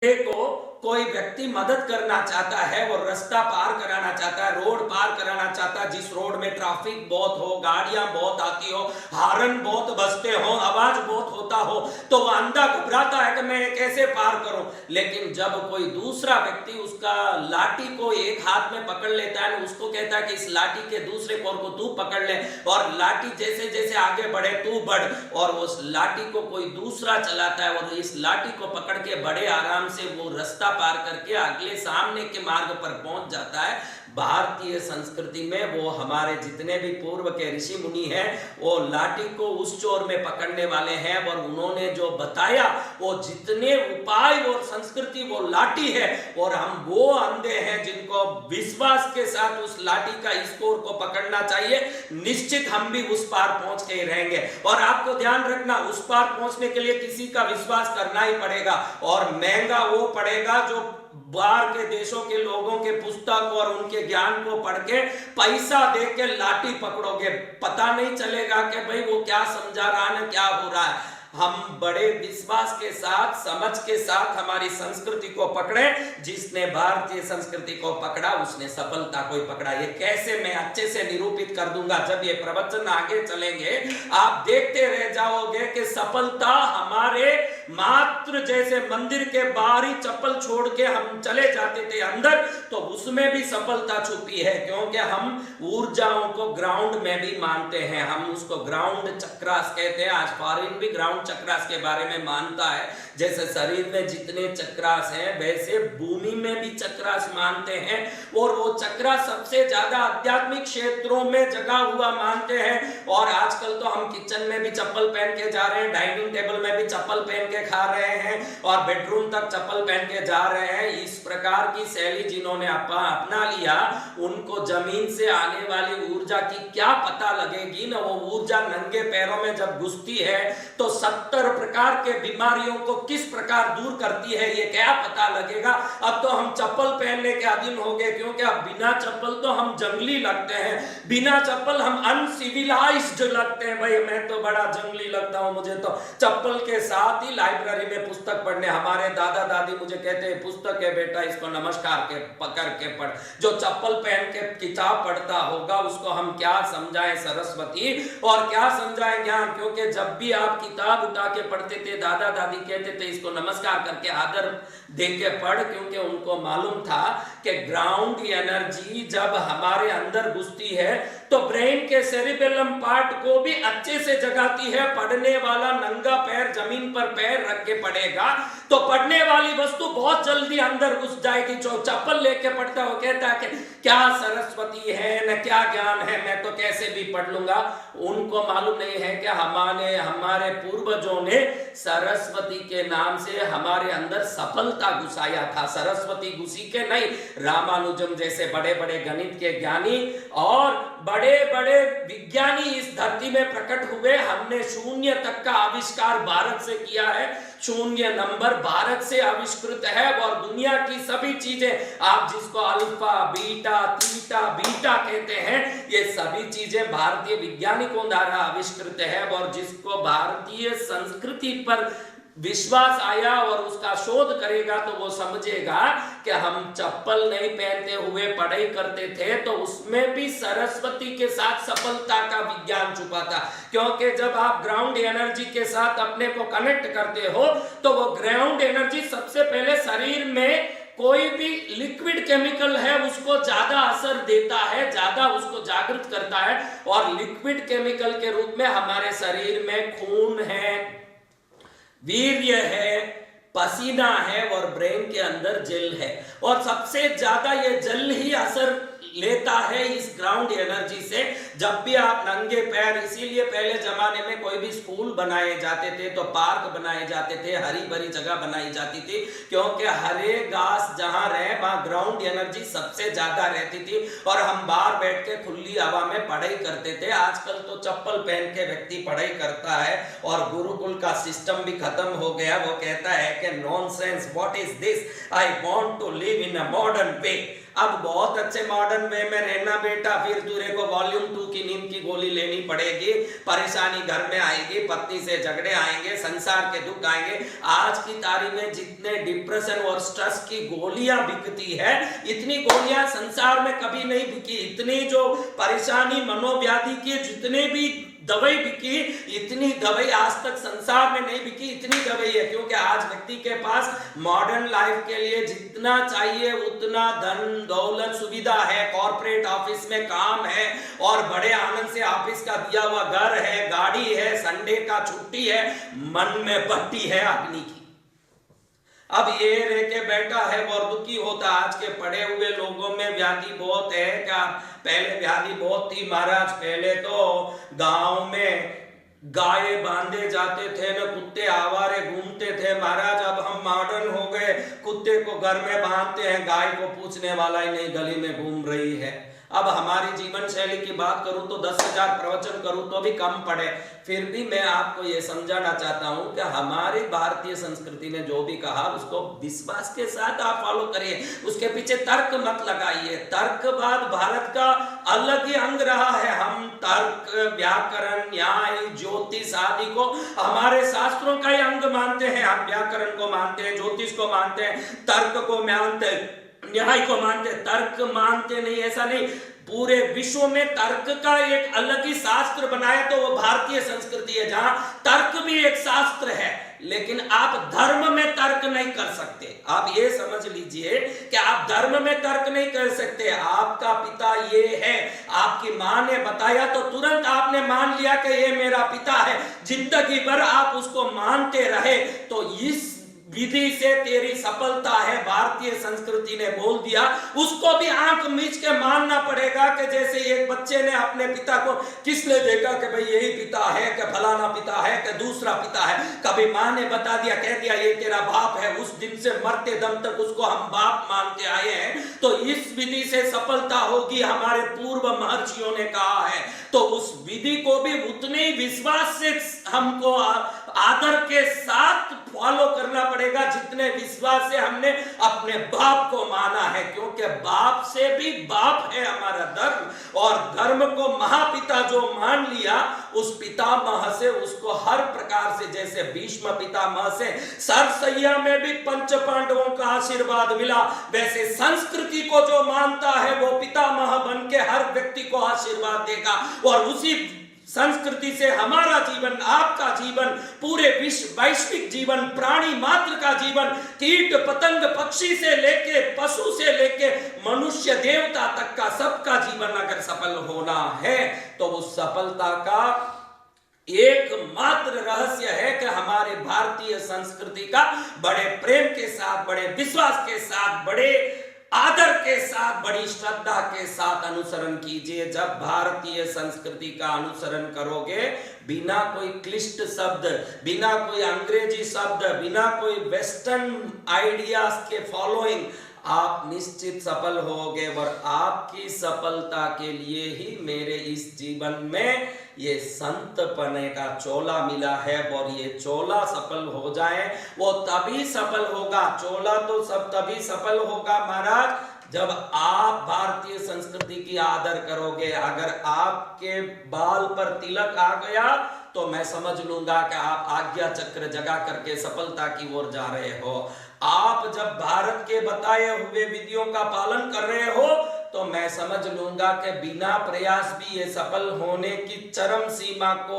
को कोई व्यक्ति मदद करना चाहता है, वो रास्ता पार कराना चाहता है, रोड पार कराना चाहता है, जिस रोड में ट्रैफिक बहुत हो, गाड़ियां बहुत आती हो, हॉर्न बहुत बजते हो, आवाज बहुत होता हो, तो वो अंधा घबराता है कि मैं कैसे पार करूं। लेकिन जब कोई दूसरा व्यक्ति उसका लाठी को एक हाथ में पकड़ लेता है, उसको कहता है कि इस लाठी के दूसरे कोर को तू पकड़ ले, और लाठी जैसे जैसे आगे बढ़े तू बढ़, और उस लाठी को कोई दूसरा चलाता है और इस लाठी को पकड़ के बड़े आराम से वो रास्ता पार करके अगले सामने के मार्ग पर पहुंच जाता है। भारतीय संस्कृति में वो हमारे जितने भी पूर्व के ऋषि मुनि हैं, वो लाठी को उस चोर में पकड़ने वाले हैं, और उन्होंने जो बताया वो जितने उपाय और संस्कृति वो लाठी है, और हम वो अंधे हैं जिनको विश्वास के साथ उस लाठी का इस कोर को पकड़ना चाहिए। निश्चित हम भी उस पार पहुंच के ही रहेंगे। और आपको ध्यान रखना, उस पार पहुंचने के लिए किसी का विश्वास करना ही पड़ेगा, और महंगा वो पड़ेगा जो बाहर के देशों के लोगों के पुस्तक और उनके ज्ञान को पढ़ के पैसा दे के लाठी पकड़ोगे। पता नहीं चलेगा कि भाई वो क्या समझा रहा है, क्या हो रहा है। हम बड़े विश्वास के साथ, समझ के साथ हमारी संस्कृति को पकड़े। जिसने भारतीय संस्कृति को पकड़ा उसने सफलता को ही पकड़ा। ये कैसे मैं अच्छे से निरूपित कर दूंगा जब ये प्रवचन आगे चलेंगे। आप देखते रह जाओगे कि सफलता हमारे मात्र जैसे मंदिर के बाहरी चप्पल छोड़ के हम चले जाते थे अंदर, तो उसमें भी सफलता छुपी है, क्योंकि हम ऊर्जाओं को ग्राउंड में भी मानते हैं। हम उसको ग्राउंड चक्रास कहते हैं। आज फॉरेन भी ग्राउंड चक्रास के बारे में मानता है। जैसे शरीर में जितने चक्रास हैं वैसे भूमि में भी चक्रास मानते हैं, और वो चक्रास सबसे ज्यादा आध्यात्मिक क्षेत्रों में जगा हुआ मानते हैं। और आजकल तो हम किचन में भी चप्पल पहन के जा रहे हैं, डाइनिंग टेबल में भी चप्पल पहन के खा रहे हैं, और बेडरूम तक चप्पल पहन के जा रहे हैं। इस प्रकार की शैली जिन्होंने अपना लिया, उनको जमीन से आने वाली ऊर्जा की क्या पता लगेगी ना। वो ऊर्जा नंगे पैरों में जब घुसती है तो 70 प्रकार के बीमारियों को किस प्रकार दूर करती है ये क्या पता लगेगा। अब तो हम चप्पल पहनने के अधीन हो गए, क्योंकि अब बिना चप्पल तो हम जंगली लगते हैं, बिना चप्पल हम अनसिविलाइज्ड लगते हैं। भाई मैं तो बड़ा जंगली लगता हूं, मुझे तो चप्पल के साथ ही लाइब्रेरी में पुस्तक पढ़ने। हमारे दादा दादी मुझे कहते हैं पुस्तक है बेटा, इसको नमस्कार के पकड़ के पढ़। जो चप्पल पहन के किताब पढ़ता होगा उसको हम क्या समझाएं सरस्वती, और क्या समझाएं ज्ञान। क्योंकि जब भी आप किताब उठा के पढ़ते थे, दादा दादी कहते थे इसको नमस्कार करके आदर दे के पढ़, क्योंकि उनको मालूम था कि ग्राउंड एनर्जी जब हमारे अंदर घुसती है तो ब्रेन के सेरिबेलम पार्ट को भी अच्छे से जगाती है। पढ़ने वाला नंगा पैर जमीन पर पैर रख के पढ़ेगा तो पढ़ने वाली वस्तु बहुत जल्दी अंदर घुस जाएगी। जो चप्पल लेके पढ़ता है वो कहता है कि क्या सरस्वती है न क्या ज्ञान है, मैं तो कैसे भी पढ़ लूंगा। उनको मालूम नहीं है कि हमारे पूर्वजों ने सरस्वती के नाम से हमारे अंदर सफलता घुसाया था। सरस्वती घुसी के नहीं, रामानुजम जैसे बड़े बड़े गणित के ज्ञानी और बड़े बड़े विज्ञानी इस धरती में प्रकट हुए। हमने शून्य तक का आविष्कार भारत से किया है, शून्य नंबर भारत से आविष्कृत है। और दुनिया की सभी चीजें, आप जिसको अल्फा बीटा थीटा बीटा कहते हैं, ये सभी चीजें भारतीय वैज्ञानिकों द्वारा आविष्कृत है। और जिसको भारतीय संस्कृति पर विश्वास आया और उसका शोध करेगा तो वो समझेगा कि हम चप्पल नहीं पहनते हुए पढ़ाई करते थे तो उसमें भी सरस्वती के साथ सफलता का विज्ञान छुपा था। क्योंकि जब आप ग्राउंड एनर्जी के साथ अपने को कनेक्ट करते हो तो वो ग्राउंड एनर्जी सबसे पहले शरीर में कोई भी लिक्विड केमिकल है उसको ज्यादा असर देता है, ज्यादा उसको जागृत करता है। और लिक्विड केमिकल के रूप में हमारे शरीर में खून है, वीर्य है, पसीना है, और ब्रेन के अंदर जल है। और सबसे ज्यादा ये जल ही असर लेता है इस ग्राउंड एनर्जी से। जब भी आप नंगे पैर, इसीलिए पहले जमाने में कोई भी स्कूल बनाए जाते थे तो पार्क बनाए जाते थे, हरी भरी जगह बनाई जाती थी, क्योंकि हरे घास जहां रहे वहां ग्राउंड एनर्जी सबसे ज्यादा रहती थी। और हम बाहर बैठ के खुली हवा में पढ़ाई करते थे। आजकल तो चप्पल पहन के व्यक्ति पढ़ाई करता है और गुरुकुल का सिस्टम भी खत्म हो गया। वो कहता है कि nonsense, what is this, I want to live in a modern way, अब बहुत अच्छे मॉडर्न वे में रहना बेटा, फिर तुरे को वॉल्यूम 2 की नींद की गोली लेनी पड़ेगी, परेशानी घर में आएगी, पत्नी से झगड़े आएंगे, संसार के दुख आएंगे। आज की तारीख में जितने डिप्रेशन और स्ट्रेस की गोलियां बिकती है, इतनी गोलियां संसार में कभी नहीं बिकी। इतनी जो परेशानी मनोव्याधि की जितने भी दवाई बिकी, इतनी दवाई आज तक संसार में नहीं बिकी, इतनी दवाई है। क्योंकि आज व्यक्ति के पास मॉडर्न लाइफ के लिए जितना चाहिए उतना धन दौलत सुविधा है, कॉर्पोरेट ऑफिस में काम है और बड़े आनंद से ऑफिस का दिया हुआ घर है, गाड़ी है, संडे का छुट्टी है, मन में भट्टी है अग्नि की। अब ये रह के बैठा है और दुखी होता। आज के पढ़े हुए लोगों में व्याधि बहुत है क्या? पहले व्याधि बहुत थी महाराज। पहले तो गांव में गाय बांधे जाते थे न, कुत्ते आवारे घूमते थे महाराज। अब हम मॉडर्न हो गए, कुत्ते को घर में बांधते हैं, गाय को पूछने वाला ही नहीं, गली में घूम रही है। अब हमारी जीवन शैली की बात करूं तो 10,000 प्रवचन करूं तो भी कम पड़े। फिर भी मैं आपको यह समझाना चाहता हूं कि हमारी भारतीय संस्कृति ने जो भी कहा उसको विश्वास के साथ आप फॉलो करिए, उसके पीछे तर्क मत लगाइए। तर्कवाद भारत का अलग ही अंग रहा है। हम तर्क, व्याकरण, न्याय, ज्योतिष आदि को हमारे शास्त्रों का ही अंग मानते हैं। हम व्याकरण को मानते हैं, ज्योतिष को मानते हैं, तर्क को मानते हैं, न्याय को मानते। तर्क मानते नहीं ऐसा नहीं, पूरे विश्व में तर्क का एक अलग ही शास्त्र बनाया तो वो भारतीय संस्कृति है, जहां तर्क भी एक शास्त्र है। लेकिन आप धर्म में तर्क नहीं कर सकते। आप ये समझ लीजिए कि आप धर्म में तर्क नहीं कर सकते। आपका पिता ये है, आपकी मां ने बताया तो तुरंत आपने मान लिया कि ये मेरा पिता है, जिंदगी भर आप उसको मानते रहे तो इस विधि से तेरी सफलता है। भारतीय संस्कृति ने बोल दिया, उसको भी आंख मीच के मानना पड़ेगा। कि जैसे एक बच्चे ने अपने पिता को किसने देखा कि भाई यही पिता है, कि फलाना पिता है, कि दूसरा पिता है, कभी मां ने बता दिया, कह दिया ये तेरा बाप है, उस दिन से मरते दम तक उसको हम बाप मानते आए हैं। तो इस विधि से सफलता होगी, हमारे पूर्व महर्षियों ने कहा है। तो उस विधि को भी उतने ही विश्वास से हमको आदर के साथ फॉलो करना पड़ेगा जितने विश्वास से हमने अपने बाप को माना है। क्योंकि बाप से भी बाप है हमारा धर्म, और धर्म को महापिता जो मान लिया, उस पितामह से उसको हर प्रकार से, जैसे भीष्म पितामह से सरसैया में भी पंच पांडवों का आशीर्वाद मिला, वैसे संस्कृति को जो मानता है वो पितामह बन के हर व्यक्ति को आशीर्वाद देगा। और उसी संस्कृति से हमारा जीवन, आपका जीवन, पूरे विश्व वैश्विक जीवन, प्राणी मात्र का जीवन, कीट पतंग पक्षी से लेके पशु से लेके मनुष्य देवता तक का सबका जीवन अगर सफल होना है तो उस सफलता का एकमात्र रहस्य है कि हमारे भारतीय संस्कृति का बड़े प्रेम के साथ, बड़े विश्वास के साथ, बड़े आदर के साथ, बड़ी श्रद्धा के साथ अनुसरण कीजिए। जब भारतीय संस्कृति का अनुसरण करोगे, बिना कोई क्लिष्ट शब्द, बिना कोई अंग्रेजी शब्द, बिना कोई वेस्टर्न आइडियाज के फॉलोइंग, आप निश्चित सफल होगे। और आपकी सफलता के लिए ही मेरे इस जीवन में ये संत पने का चोला मिला है। और ये चोला सफल हो जाए, वो तभी सफल होगा। चोला तो सब तभी सफल होगा महाराज जब आप भारतीय संस्कृति की आदर करोगे। अगर आपके बाल पर तिलक आ गया तो मैं समझ लूंगा कि आप आज्ञा चक्र जगा करके सफलता की ओर जा रहे हो। आप जब भारत के बताए हुए विधियों का पालन कर रहे हो तो मैं समझ लूंगा कि बिना प्रयास भी ये सफल होने की चरम सीमा को